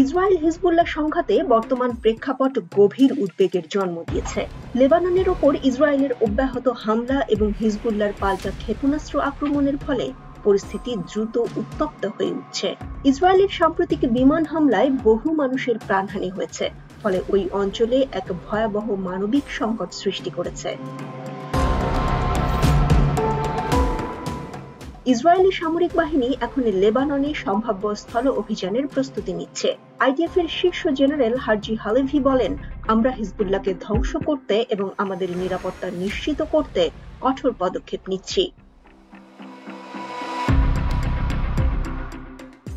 Israel Hezbollah সংঘাতে বর্তমান প্রেক্ষাপট গভীর উদ্বেগের জন্ম দিয়েছে। লেবাননের ওপর ইসরায়েলের অব্যাহত হামলা এবং হিজবুল্লাহর পাল্টা ক্ষেপণাস্ত্র আক্রমণের ফলে পরিস্থিতি দ্রুত উত্তপ্ত হয়ে উঠছে। ইসরায়েলের সাম্প্রতিক বিমান হামলায় বহু মানুষের প্রাণহানি হয়েছে, ফলে ওই অঞ্চলে এক ভয়াবহ মানবিক সংকট সৃষ্টি করেছে। ইসরায়েলি সামরিক বাহিনী এখন লেবাননে সম্ভাব্য স্থল অভিযানের প্রস্তুতি নিচ্ছে। আইডিএফ এর শীর্ষ জেনারেল হার্জি হালেভি বলেন, আমরা হিজবুল্লাহকে ধ্বংস করতে এবং আমাদের নিরাপত্তা নিশ্চিত করতে কঠোর পদক্ষেপ নিচ্ছি।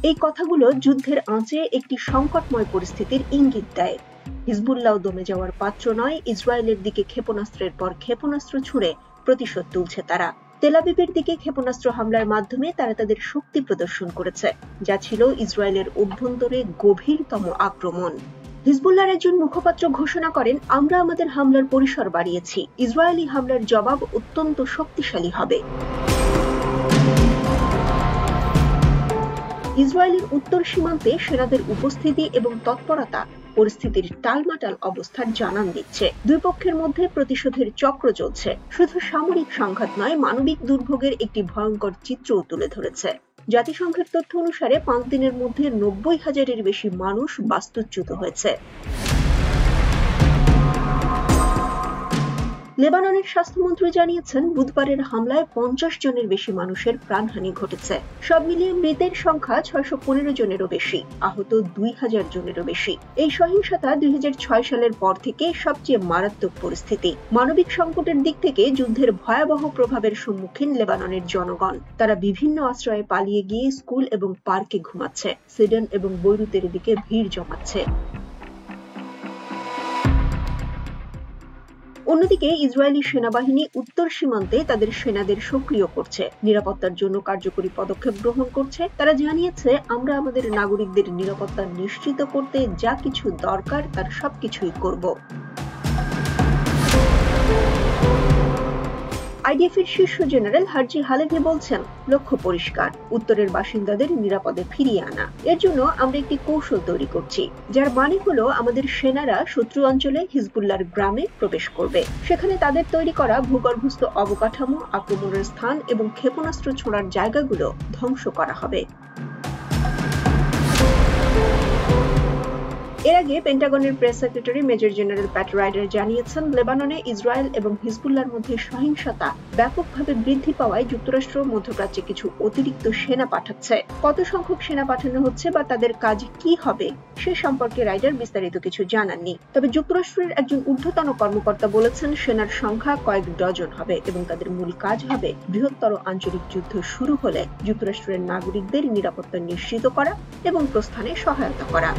এই কথাগুলো যুদ্ধের আঁচে একটি সংকটময় পরিস্থিতির ইঙ্গিত দেয়। হিজবুল্লাহ দমে যাওয়ার পাত্র নয়। ইসরায়েলের দিকে ক্ষেপণাস্ত্রের পর ক্ষেপণাস্ত্র ছুড়ে প্রতিশোধ তুলছে তারা। তেল আবিবের দিকে ক্ষেপণাস্ত্র হামলার মাধ্যমে তারা তাদের শক্তি প্রদর্শন করেছে, যা ছিল ইসরায়েলের অভ্যন্তরে গভীরতম আক্রমণ। হিজবুল্লাহর একজন মুখপাত্র ঘোষণা করেন, আমরা আমাদের হামলার পরিসর বাড়িয়েছি। ইসরায়েলি হামলার জবাব অত্যন্ত শক্তিশালী হবে। ইসরায়েলের উত্তর সীমান্তে সেনাদের উপস্থিতি এবং তৎপরতা পরিস্থিতির টালমাটাল অবস্থার জানান দিচ্ছে। দুই পক্ষের মধ্যে প্রতিশোধের চক্র চলছে। শুধু সামরিক সংঘাত নয়, মানবিক দুর্ভোগের একটি ভয়ঙ্কর চিত্রও তুলে ধরেছে। জাতিসংঘের তথ্য অনুসারে 5 দিনের মধ্যে 90,000-এর বেশি মানুষ বাস্তুচ্যুত হয়েছে। লেবাননের স্বাস্থ্যমন্ত্রী জানিয়েছেন, বুধবারের হামলায় 50 জনের বেশি মানুষের প্রাণহানি ঘটেছে। সব মিলিয়ে মৃতের সংখ্যা 615 জনেরও বেশি, আহত 2000 জনেরও বেশি। এই সহিংসতা 2006 সালের পর থেকে সবচেয়ে মারাত্মক পরিস্থিতি। মানবিক সংকটের দিক থেকে যুদ্ধের ভয়াবহ প্রভাবের সম্মুখীন লেবাননের জনগণ। তারা বিভিন্ন আশ্রয়ে পালিয়ে গিয়ে স্কুল এবং পার্কে ঘুমাচ্ছে। সিডন এবং বৈরুতের দিকে ভিড় জমাচ্ছে। অন্যদিকে ইসরায়েলি সেনাবাহিনী উত্তর সীমান্তে তাদের সেনাদের সক্রিয় করছে, নিরাপত্তার জন্য কার্যকরী পদক্ষেপ গ্রহণ করছে। তারা জানিয়েছে, আমরা আমাদের নাগরিকদের নিরাপত্তা নিশ্চিত করতে যা কিছু দরকার তার সবকিছুই করব। আইডিএফ এর শীর্ষ জেনারেল হার্জি হালেভি বলছেন, লক্ষ্য পরিষ্কার, উত্তরের বাসিন্দাদের নিরাপদে ফিরিয়ে আনা। এর জন্য আমরা একটি কৌশল তৈরি করছি, যার মানে হলো আমাদের সেনারা শত্রু অঞ্চলে হিজবুল্লাহর গ্রামে প্রবেশ করবে। সেখানে তাদের তৈরি করা ভূগর্ভস্থ অবকাঠামো, আক্রমণের স্থান এবং ক্ষেপণাস্ত্র ছোড়ার জায়গাগুলো ধ্বংস করা হবে। এর আগে পেন্টাগনের প্রেস সেক্রেটারি মেজর জেনারেল প্যাট রাইডার জানিয়েছেন, লেবাননে ইসরায়েল এবং হিজবুল্লাহর মধ্যে সহিংসতা ব্যাপকভাবে বৃদ্ধি পাওয়ায় যুক্তরাষ্ট্র মধ্যপ্রাচ্যে কিছু অতিরিক্ত সেনা পাঠাচ্ছে। কত সংখ্যক সেনা পাঠানো হচ্ছে বা তাদের কাজ কি হবে সে সম্পর্কে রাইডার বিস্তারিত কিছু জানাননি। তবে যুক্তরাষ্ট্রের একজন ঊর্ধ্বতন কর্মকর্তা বলেছেন, সেনার সংখ্যা কয়েক ডজন হবে এবং তাদের মূল কাজ হবে বৃহত্তর আঞ্চলিক যুদ্ধ শুরু হলে যুক্তরাষ্ট্রের নাগরিকদের নিরাপত্তা নিশ্চিত করা এবং প্রস্থানে সহায়তা করা।